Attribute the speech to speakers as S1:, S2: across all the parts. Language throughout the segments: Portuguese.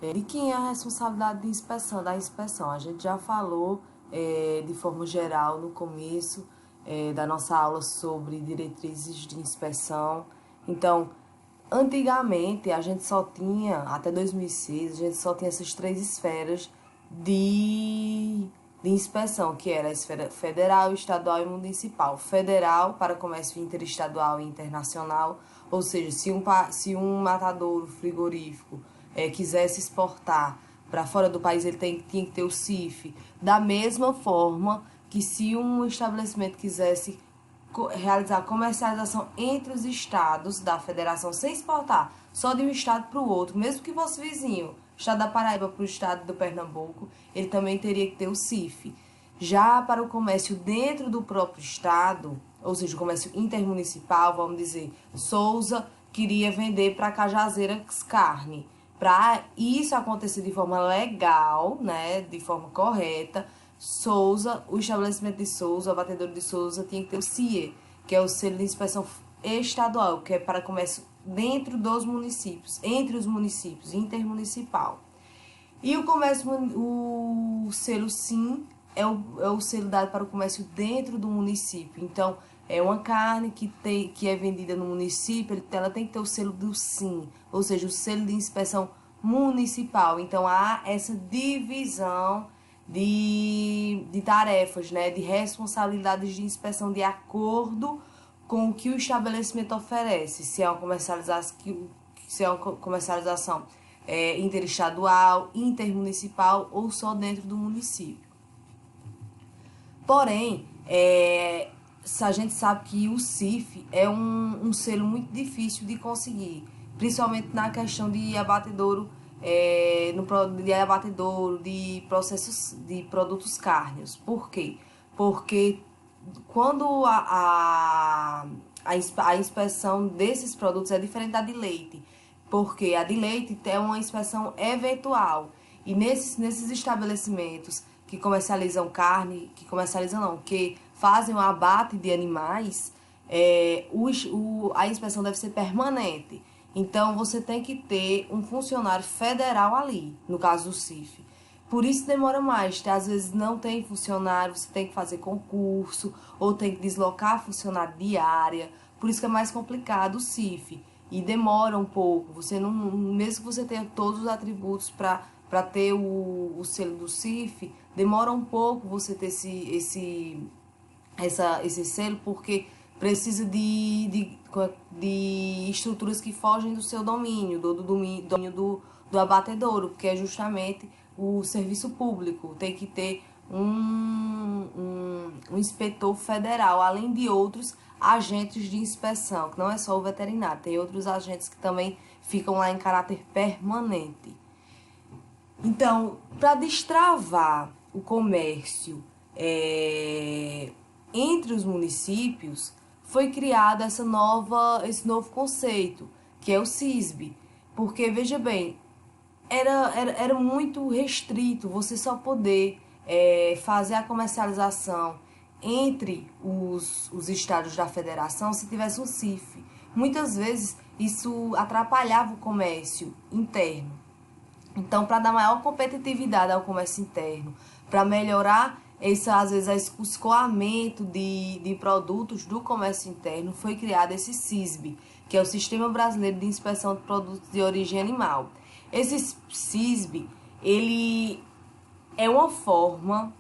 S1: De quem é a responsabilidade de inspeção, da inspeção? A gente já falou de forma geral no começo da nossa aula sobre diretrizes de inspeção. Então, antigamente a gente só tinha, até 2006, a gente só tinha essas três esferas de inspeção, que era a esfera federal, estadual e municipal. Federal para comércio interestadual e internacional, ou seja, se um matadouro frigorífico quisesse exportar para fora do país, ele tinha que ter o CIF. Da mesma forma que se um estabelecimento quisesse realizar comercialização entre os estados da federação sem exportar só de um estado para o outro, mesmo que fosse vizinho, estado da Paraíba para o estado do Pernambuco, ele também teria que ter o CIF. Já para o comércio dentro do próprio estado, ou seja, o comércio intermunicipal, vamos dizer, Souza queria vender para Cajazeiras carne. Para isso acontecer de forma legal, né, de forma correta, Souza, o estabelecimento de Souza, o abatedor de Souza, tinha que ter o CIE, que é o selo de inspeção estadual, que é para comércio dentro dos municípios, entre os municípios, intermunicipal. E o comércio, o selo SIM é o selo dado para o comércio dentro do município. Então, é uma carne que é vendida no município, ela tem que ter o selo do SIM, ou seja, o selo de inspeção municipal. Então, há essa divisão de tarefas, né, de responsabilidades de inspeção de acordo com o que o estabelecimento oferece, se é uma comercialização interestadual, intermunicipal ou só dentro do município. Porém, a gente sabe que o CIF é um selo muito difícil de conseguir, principalmente na questão de abatedouro, de processos de produtos cárneos. Por quê? Porque quando a inspeção desses produtos é diferente da de leite, porque a de leite é uma inspeção eventual. E nesses estabelecimentos que comercializam carne, que fazem o abate de animais, a inspeção deve ser permanente. Então, você tem que ter um funcionário federal ali, no caso do CIF. Por isso demora mais, às vezes não tem funcionário, você tem que fazer concurso, ou tem que deslocar funcionário de área, por isso que é mais complicado o CIF. E demora um pouco, você não, mesmo que você tenha todos os atributos para ter o selo do CIF, demora um pouco você ter esse selo, porque precisa de estruturas que fogem do seu domínio, do domínio do abatedouro, que é justamente o serviço público. Tem que ter um inspetor federal, além de outros agentes de inspeção, que não é só o veterinário, tem outros agentes que também ficam lá em caráter permanente. Então, para destravar o comércio entre os municípios, foi criado esse novo conceito, que é o CISB. Porque, veja bem, era muito restrito você só poder fazer a comercialização entre os estados da federação se tivesse um CIF. Muitas vezes isso atrapalhava o comércio interno. Então, para dar maior competitividade ao comércio interno, para melhorar às vezes, o escoamento de produtos do comércio interno, foi criado esse CISB, que é o Sistema Brasileiro de Inspeção de Produtos de Origem Animal. Esse CISB, ele é uma forma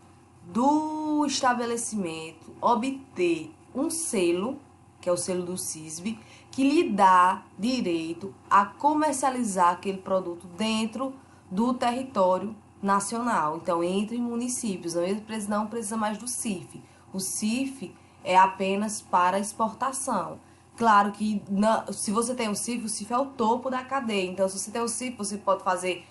S1: do estabelecimento obter um selo, que é o selo do CISB, que lhe dá direito a comercializar aquele produto dentro do território nacional. Então, entre municípios, não precisa mais do CIF. O CIF é apenas para exportação. Claro que se você tem o CIF é o topo da cadeia. Então, se você tem o CIF, você pode fazer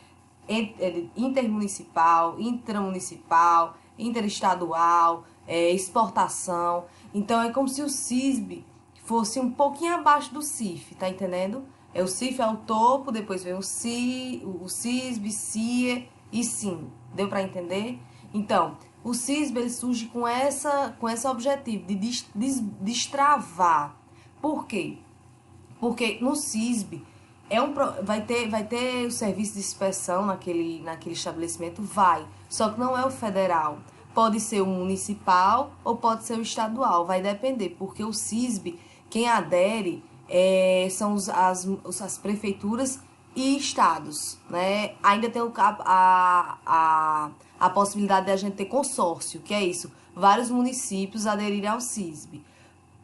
S1: intermunicipal, intramunicipal, interestadual, exportação. Então, é como se o CISB fosse um pouquinho abaixo do CIF, tá entendendo? O CIF é o topo, depois vem o CISB, CIE e SIM. Deu para entender? Então, o CISB ele surge com esse objetivo de destravar. Por quê? Porque no CISB vai ter o serviço de inspeção naquele estabelecimento? Vai. Só que não é o federal. Pode ser o municipal ou pode ser o estadual. Vai depender, porque o CISB, quem adere são as prefeituras e estados, né? Ainda tem a possibilidade de a gente ter consórcio, que é isso. Vários municípios aderirem ao CISB.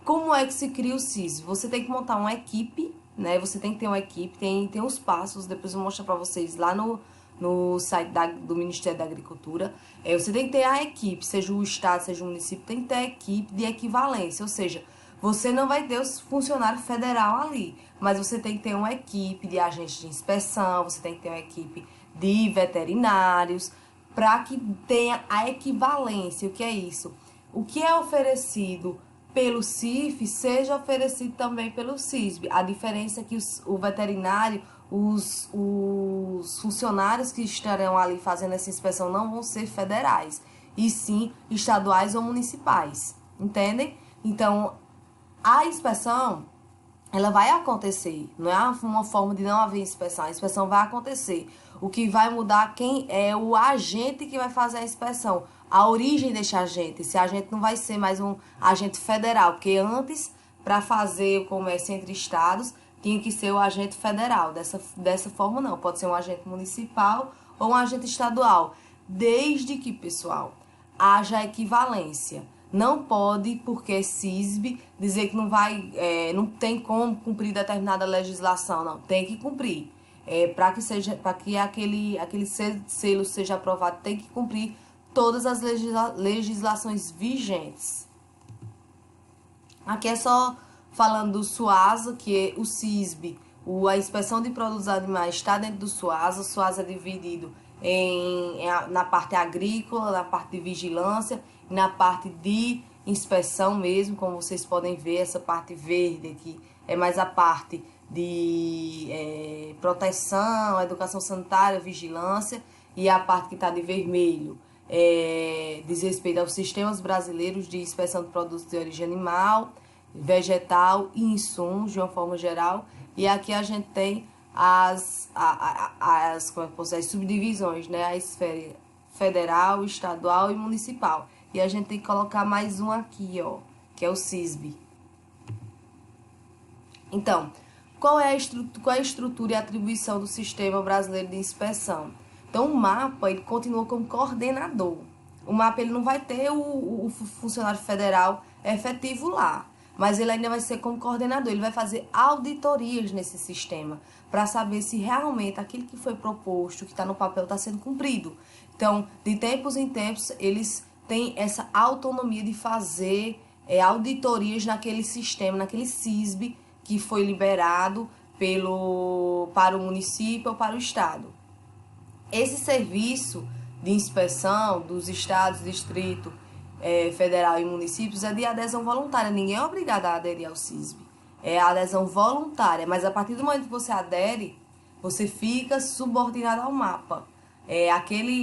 S1: Como é que se cria o CISB? Você tem que montar uma equipe, né? Você tem que ter uma equipe, tem os passos, depois eu vou mostrar para vocês lá no site do Ministério da Agricultura. Você tem que ter a equipe, seja o estado, seja o município, tem que ter a equipe de equivalência, ou seja, você não vai ter os funcionários federal ali, mas você tem que ter uma equipe de agentes de inspeção, você tem que ter uma equipe de veterinários, para que tenha a equivalência. O que é isso? O que é oferecido pelo CIF seja oferecido também pelo CISB. A diferença é que o veterinário, os funcionários que estarão ali fazendo essa inspeção não vão ser federais, e sim estaduais ou municipais. Entendem? Então, a inspeção, ela vai acontecer. Não é uma forma de não haver inspeção. A inspeção vai acontecer. O que vai mudar quem é o agente que vai fazer a inspeção. A origem desse agente. Esse agente não vai ser mais um agente federal, porque antes, para fazer o comércio entre estados, tinha que ser o agente federal. Dessa forma, não. Pode ser um agente municipal ou um agente estadual. Desde que, pessoal, haja equivalência. Não pode, porque CISB, dizer que não tem como cumprir determinada legislação. Não, tem que cumprir. Para que aquele selo seja aprovado, tem que cumprir todas as legislações vigentes. Aqui é só falando do SUASA, que é o CISB, a Inspeção de Produtos Animais está dentro do SUASA. O SUASA é dividido na parte agrícola, na parte de vigilância, na parte de inspeção mesmo, como vocês podem ver, essa parte verde aqui é mais a parte de proteção, educação sanitária, vigilância, e a parte que está de vermelho diz respeito aos sistemas brasileiros de inspeção de produtos de origem animal, vegetal e insumos, de uma forma geral. E aqui a gente tem as subdivisões, né? A esfera federal, estadual e municipal. E a gente tem que colocar mais um aqui, ó, que é o CISB. Então, qual é a estrutura e atribuição do Sistema Brasileiro de Inspeção? Então, o MAPA, ele continua como coordenador. O MAPA, ele não vai ter o funcionário federal efetivo lá, mas ele ainda vai ser como coordenador. Ele vai fazer auditorias nesse sistema para saber se realmente aquilo que foi proposto, que está no papel, está sendo cumprido. Então, de tempos em tempos, eles têm essa autonomia de fazer auditorias naquele sistema, naquele CISB que foi liberado para o município ou para o estado. Esse serviço de inspeção dos estados, distrito, federal e municípios é de adesão voluntária. Ninguém é obrigado a aderir ao CISB. É a adesão voluntária, mas a partir do momento que você adere, você fica subordinado ao MAPA.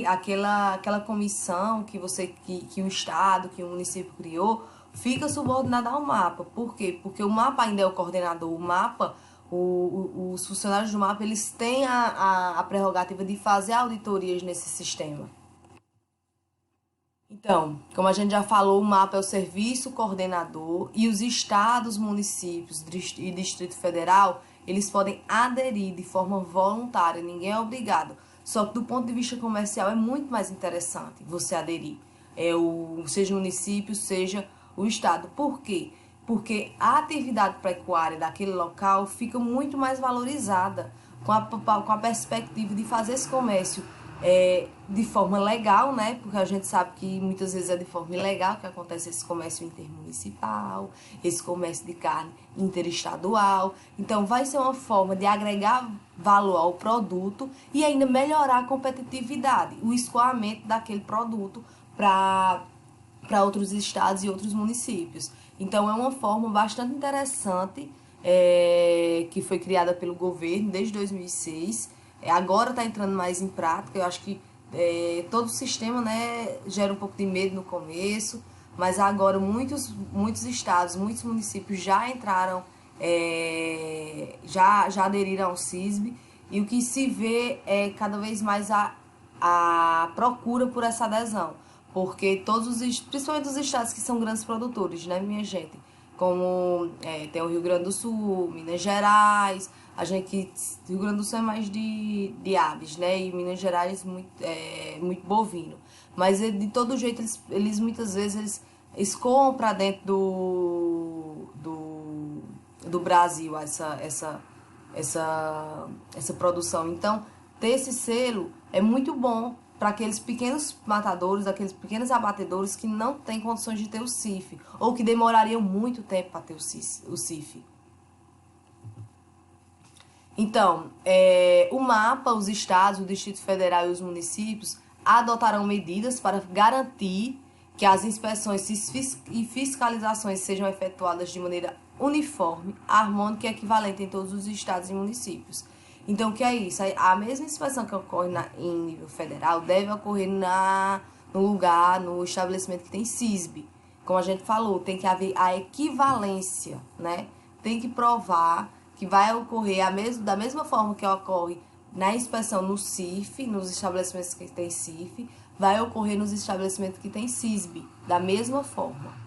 S1: Aquela comissão que o estado, que o município criou, fica subordinada ao MAPA. Por quê? Porque o MAPA ainda é o coordenador. O MAPA, os funcionários do MAPA, eles têm a prerrogativa de fazer auditorias nesse sistema. Então, como a gente já falou, o MAPA é o serviço coordenador e os estados, municípios e Distrito Federal, eles podem aderir de forma voluntária, ninguém é obrigado. Só que do ponto de vista comercial é muito mais interessante você aderir, seja o município, seja o estado. Por quê? Porque a atividade pecuária daquele local fica muito mais valorizada com a perspectiva de fazer esse comércio de forma legal, né? Porque a gente sabe que muitas vezes é de forma ilegal que acontece esse comércio intermunicipal, esse comércio de carne interestadual. Então, vai ser uma forma de agregar valor ao produto e ainda melhorar a competitividade, o escoamento daquele produto para outros estados e outros municípios. Então, é uma forma bastante interessante que foi criada pelo governo desde 2006. Agora está entrando mais em prática. Eu acho que todo o sistema, né, gera um pouco de medo no começo, mas agora muitos estados, muitos municípios já entraram já aderiram ao CISB, e o que se vê é cada vez mais a procura por essa adesão, porque principalmente os estados que são grandes produtores, né, minha gente? Como tem o Rio Grande do Sul, Minas Gerais, a gente que Rio Grande do Sul é mais de aves, né? E Minas Gerais muito bovino. Mas de todo jeito eles muitas vezes escoam para dentro do Brasil essa produção. Então, ter esse selo é muito bom para aqueles pequenos matadores, aqueles pequenos abatedores que não têm condições de ter o CIF, ou que demorariam muito tempo para ter o CIF. Então, o mapa, os estados, o Distrito Federal e os municípios adotarão medidas para garantir que as inspeções e fiscalizações sejam efetuadas de maneira uniforme, harmônica e equivalente em todos os estados e municípios. Então, o que é isso? A mesma inspeção que ocorre em nível federal deve ocorrer no estabelecimento que tem CISB. Como a gente falou, tem que haver a equivalência, né? Tem que provar que vai ocorrer da mesma forma que ocorre na inspeção no CIF, nos estabelecimentos que tem CIF, vai ocorrer nos estabelecimentos que tem CISB, da mesma forma.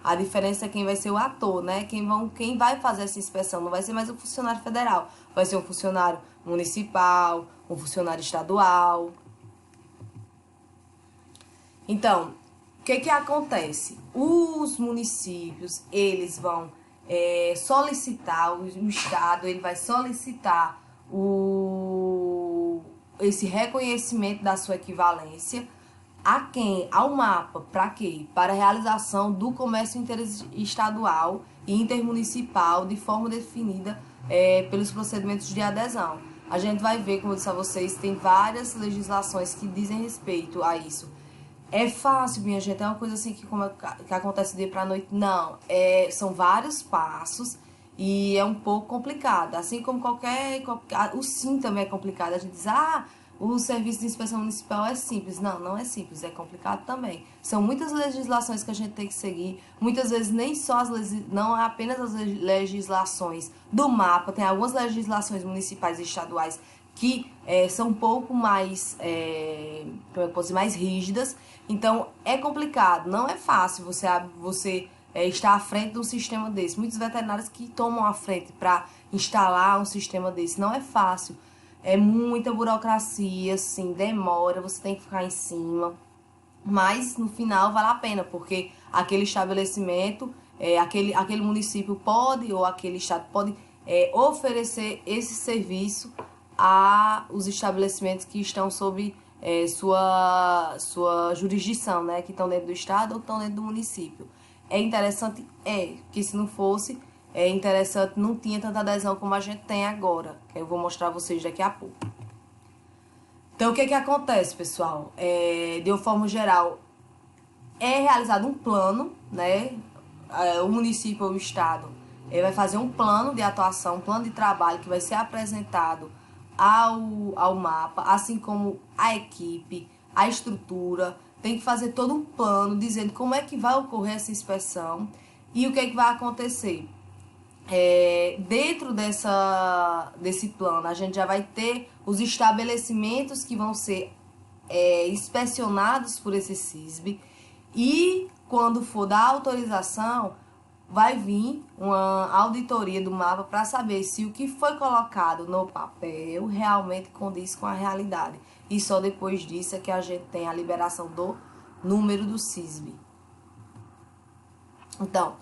S1: A diferença é quem vai ser o ator, né? Quem vai fazer essa inspeção não vai ser mais um funcionário federal, vai ser um funcionário municipal, um funcionário estadual. Então, o que acontece? Os municípios, eles vão solicitar, o Estado ele vai solicitar esse reconhecimento da sua equivalência a quem? Ao mapa. Para quê? Para a realização do comércio interestadual e intermunicipal de forma definida pelos procedimentos de adesão. A gente vai ver, como eu disse a vocês, tem várias legislações que dizem respeito a isso. É fácil, minha gente, é uma coisa assim que acontece do dia para a noite. Não, são vários passos e é um pouco complicado. Assim como o SIM também é complicado. A gente diz, o serviço de inspeção municipal é simples. Não, não é simples, é complicado também. São muitas legislações que a gente tem que seguir. Muitas vezes não é apenas as legislações do mapa, tem algumas legislações municipais e estaduais que são um pouco mais, como eu posso dizer, mais rígidas. Então, é complicado, não é fácil você estar à frente de um sistema desse. Muitos veterinários que tomam a frente para instalar um sistema desse, não é fácil. É muita burocracia, assim, demora, você tem que ficar em cima. Mas, no final, vale a pena, porque aquele estabelecimento, aquele município pode, ou aquele estado pode oferecer esse serviço aos estabelecimentos que estão sob sua jurisdição, né? Que estão dentro do estado ou estão dentro do município. É interessante? Porque se não fosse interessante, não tinha tanta adesão como a gente tem agora, que eu vou mostrar a vocês daqui a pouco. Então, o que acontece, pessoal? De uma forma geral, é realizado um plano, né? O município ou o estado vai fazer um plano de atuação, um plano de trabalho que vai ser apresentado ao mapa, assim como a equipe, a estrutura, tem que fazer todo um plano dizendo como é que vai ocorrer essa inspeção e o que vai acontecer. Dentro desse plano, a gente já vai ter os estabelecimentos que vão ser inspecionados por esse CISB e quando for dar autorização, vai vir uma auditoria do mapa para saber se o que foi colocado no papel realmente condiz com a realidade. E só depois disso é que a gente tem a liberação do número do CISB. Então,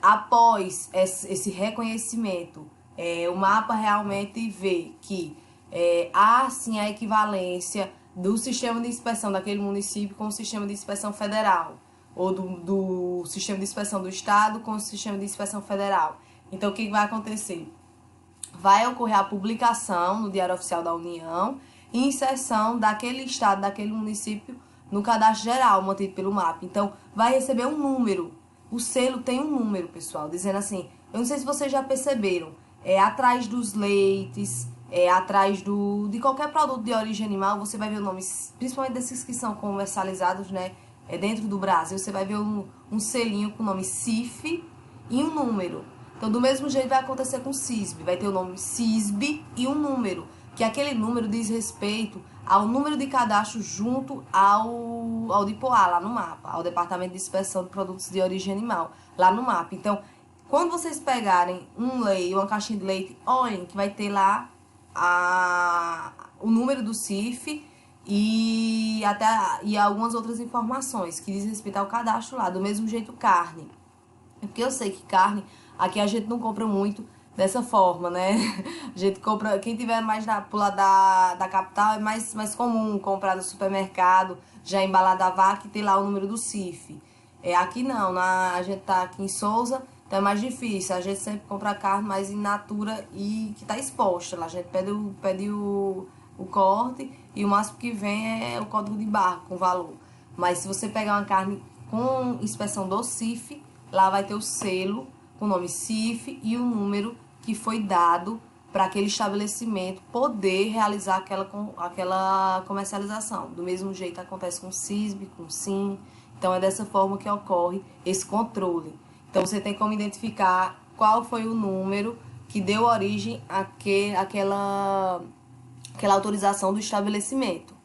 S1: após esse reconhecimento, o mapa realmente vê que há sim a equivalência do sistema de inspeção daquele município com o sistema de inspeção federal, ou do sistema de inspeção do estado com o sistema de inspeção federal. Então, o que vai acontecer? Vai ocorrer a publicação no Diário Oficial da União e inserção daquele estado, daquele município no cadastro geral mantido pelo MAP. Então, vai receber um número. O selo tem um número, pessoal, dizendo assim, eu não sei se vocês já perceberam, atrás dos leites, atrás de qualquer produto de origem animal, você vai ver o nome, principalmente desses que são comercializados, né, dentro do Brasil, você vai ver um selinho com o nome CIF e um número. Então, do mesmo jeito vai acontecer com o CISB. Vai ter o nome CISB e um número, que aquele número diz respeito ao número de cadastro junto ao DIPOA, lá no mapa, ao Departamento de Inspeção de Produtos de Origem Animal, lá no mapa. Então, quando vocês pegarem um leite, uma caixinha de leite, olhem que vai ter lá o número do CIF e algumas outras informações que diz respeito ao cadastro lá. Do mesmo jeito, carne. É porque eu sei que carne, aqui a gente não compra muito dessa forma, né? A gente compra, quem tiver mais pro lado da capital, é mais comum comprar no supermercado, já embalada a vaca e ter lá o número do CIF. Aqui não, a gente tá aqui em Souza, então é mais difícil. A gente sempre compra carne mais in natura e que tá exposta. Lá a gente pede o corte e o máximo que vem é o código de barra com valor. Mas se você pegar uma carne com inspeção do CIF, lá vai ter o selo com o nome CIF e o número que foi dado para aquele estabelecimento poder realizar aquela comercialização. Do mesmo jeito acontece com o CISB, com o SIM. Então é dessa forma que ocorre esse controle. Então você tem como identificar qual foi o número que deu origem àquela autorização do estabelecimento.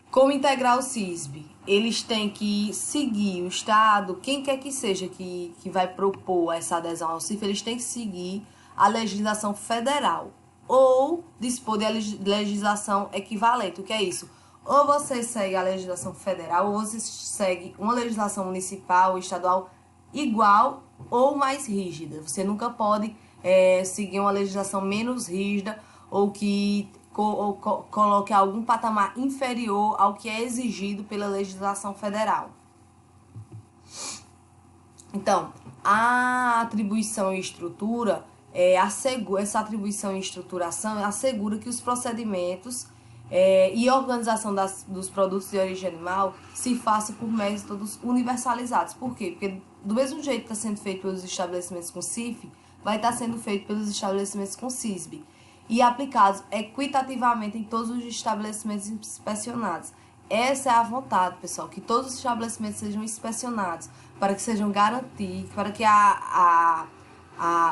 S1: Como integrar o CISB? Eles têm que seguir o Estado, quem quer que seja que vai propor essa adesão ao CIF, eles têm que seguir a legislação federal ou dispor de legislação equivalente. O que é isso? Ou você segue a legislação federal ou você segue uma legislação municipal ou estadual igual ou mais rígida. Você nunca pode seguir uma legislação menos rígida ou que coloque algum patamar inferior ao que é exigido pela legislação federal. Então, a atribuição e estrutura, essa atribuição e estruturação assegura que os procedimentos e organização dos produtos de origem animal se faça por métodos universalizados. Por quê? Porque do mesmo jeito que está sendo feito pelos estabelecimentos com CIF, vai estar sendo feito pelos estabelecimentos com CISB e aplicados equitativamente em todos os estabelecimentos inspecionados. Essa é a vontade, pessoal, que todos os estabelecimentos sejam inspecionados, para que sejam garantidos, para que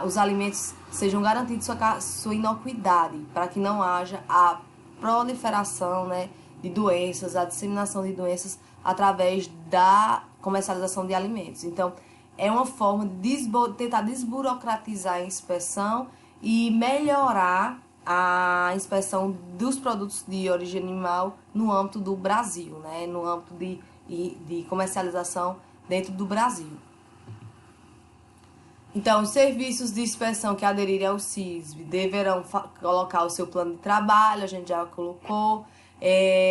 S1: os alimentos sejam garantidos sua inocuidade, para que não haja a proliferação, né, de doenças, a disseminação de doenças através da comercialização de alimentos. Então, é uma forma de tentar desburocratizar a inspeção e melhorar a inspeção dos produtos de origem animal no âmbito do Brasil, né? No âmbito de comercialização dentro do Brasil. Então, os serviços de inspeção que aderirem ao CISB deverão colocar o seu plano de trabalho, a gente já colocou,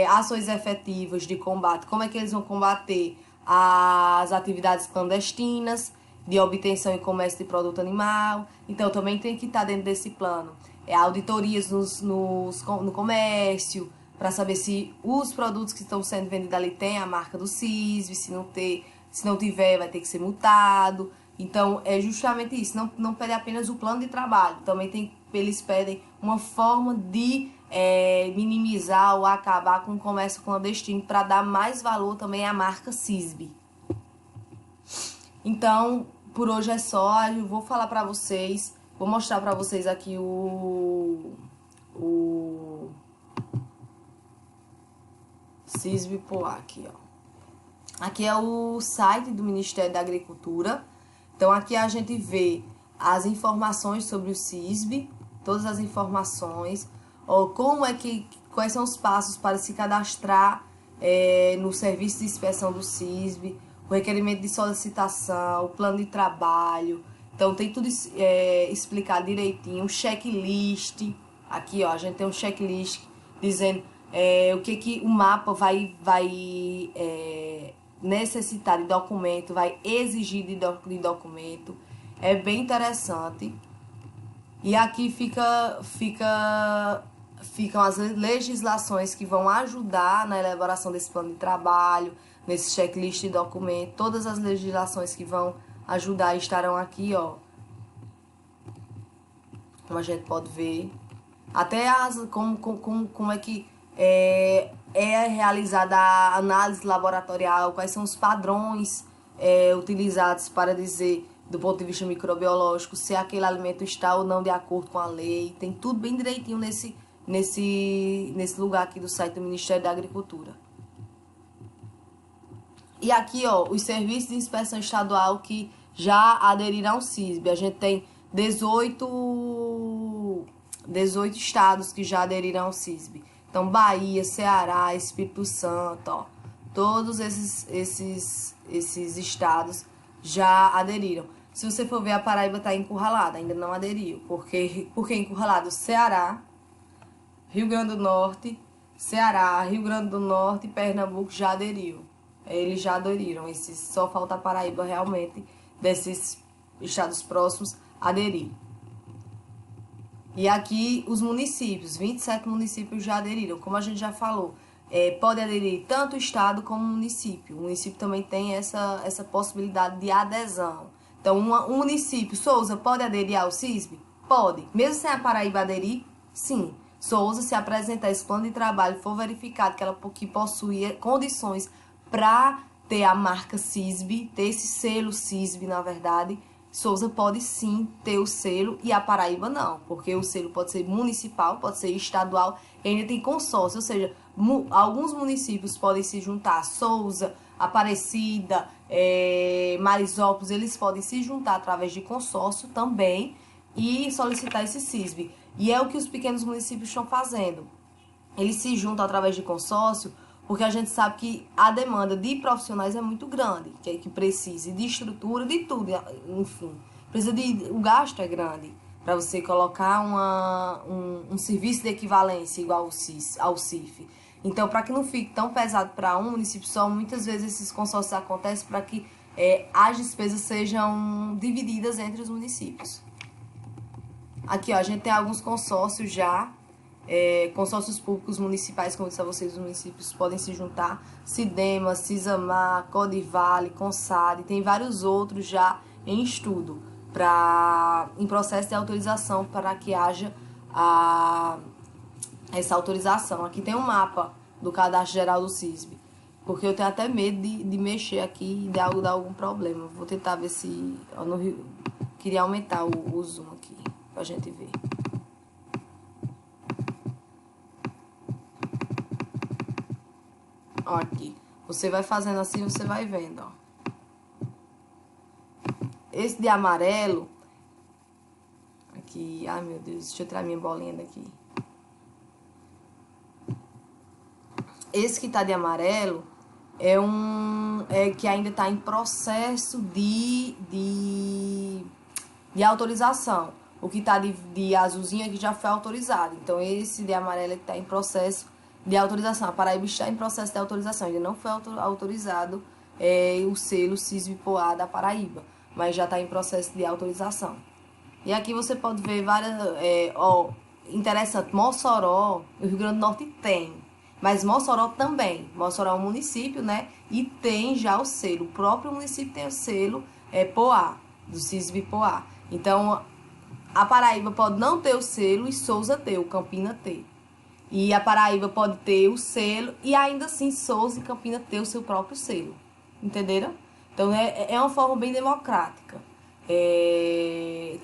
S1: ações efetivas de combate, como é que eles vão combater as atividades clandestinas, de obtenção e comércio de produto animal. Então, também tem que estar dentro desse plano. Auditorias no comércio, para saber se os produtos que estão sendo vendidos ali têm a marca do CISB, se não tiver, vai ter que ser multado. Então, é justamente isso. Não pede apenas o plano de trabalho. Também eles pedem uma forma de minimizar ou acabar com o comércio clandestino para dar mais valor também à marca CISB. Então, por hoje é só. Eu vou falar para vocês, vou mostrar para vocês aqui o CISB Poá aqui, ó. Aqui é o site do Ministério da Agricultura. Então, aqui a gente vê as informações sobre o CISB, todas as informações, quais são os passos para se cadastrar no serviço de inspeção do CISB, o requerimento de solicitação, o plano de trabalho. Então, tem tudo explicado direitinho, um checklist. Aqui, ó, a gente tem um checklist dizendo o que o mapa vai necessitar de documento, vai exigir de documento. É bem interessante. E aqui ficam as legislações que vão ajudar na elaboração desse plano de trabalho, nesse checklist de documento. Todas as legislações que vão ajudar estarão aqui, ó. Como a gente pode ver. Até como é que é realizada a análise laboratorial, quais são os padrões utilizados para dizer do ponto de vista microbiológico, se aquele alimento está ou não de acordo com a lei. Tem tudo bem direitinho nesse lugar aqui do site do Ministério da Agricultura. E aqui, ó, os serviços de inspeção estadual que já aderiram ao CISB. A gente tem 18 estados que já aderiram ao CISB. Então, Bahia, Ceará, Espírito Santo, ó, todos esses estados já aderiram. Se você for ver, a Paraíba está encurralada, ainda não aderiu. Porque encurralado? Ceará, Rio Grande do Norte, Ceará, Rio Grande do Norte e Pernambuco já aderiu. Eles já aderiram. Só falta a Paraíba realmente, desses estados próximos, aderir. E aqui os municípios, 27 municípios já aderiram. Como a gente já falou, pode aderir tanto o estado como o município. O município também tem essa possibilidade de adesão. Então, um município, Souza, pode aderir ao CISB? Pode. Mesmo sem a Paraíba aderir, sim. Souza, se apresentar esse plano de trabalho, for verificado que possui condições para ter a marca CISB, ter esse selo CISB, na verdade, Souza pode sim ter o selo e a Paraíba não, porque o selo pode ser municipal, pode ser estadual e ainda tem consórcio, ou seja, alguns municípios podem se juntar, Souza, Aparecida, Marisópolis, eles podem se juntar através de consórcio também e solicitar esse CISB. E é o que os pequenos municípios estão fazendo. Eles se juntam através de consórcio porque a gente sabe que a demanda de profissionais é muito grande, que precisa de estrutura, de tudo, enfim. O gasto é grande para você colocar um serviço de equivalência igual ao CIF. Então, para que não fique tão pesado para um município só, muitas vezes esses consórcios acontecem para que as despesas sejam divididas entre os municípios. Aqui, ó, a gente tem alguns consórcios já, consórcios públicos municipais, como eu disse a vocês, os municípios podem se juntar, Cidema, Cisamar, Codivale, Consad, tem vários outros já em estudo, em processo de autorização para que haja essa autorização. Aqui tem um mapa do Cadastro Geral do CISB, porque eu tenho até medo de mexer aqui e dar algum problema. Vou tentar ver se... queria aumentar o zoom aqui, pra gente ver. Ó, aqui. Você vai fazendo assim, você vai vendo, ó. Esse de amarelo... Aqui... Ai, meu Deus. Deixa eu tirar minha bolinha daqui. Esse que tá de amarelo é que ainda está em processo de autorização. O que está de azulzinho aqui já foi autorizado. Então, esse de amarelo é que está em processo de autorização. A Paraíba está em processo de autorização. Ainda não foi autorizado o selo CISB-POA da Paraíba, mas já está em processo de autorização. E aqui você pode ver várias... interessante, Mossoró, o Rio Grande do Norte tem. Mas Mossoró também. Mossoró é um município, né? E tem já o selo. O próprio município tem o selo POA, do CISB-POA. Então, a Paraíba pode não ter o selo e Souza ter, o Campina ter. E a Paraíba pode ter o selo e ainda assim Souza e Campina ter o seu próprio selo. Entenderam? Então, é uma forma bem democrática.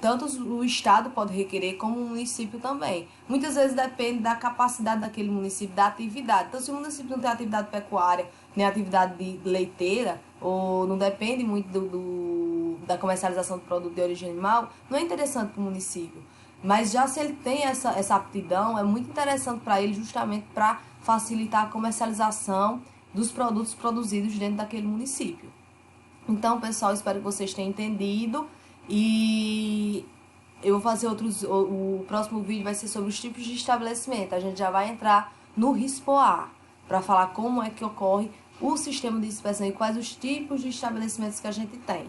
S1: Tanto o estado pode requerer como o município também. Muitas vezes depende da capacidade daquele município, da atividade. Então, se o município não tem atividade pecuária, nem atividade de leiteira, ou não depende muito da comercialização do produto de origem animal, não é interessante para o município. Mas já se ele tem essa aptidão, é muito interessante para ele justamente para facilitar a comercialização dos produtos produzidos dentro daquele município. Então, pessoal, espero que vocês tenham entendido e eu vou fazer o próximo vídeo vai ser sobre os tipos de estabelecimento. A gente já vai entrar no RISPOA para falar como é que ocorre o sistema de inspeção e quais os tipos de estabelecimentos que a gente tem.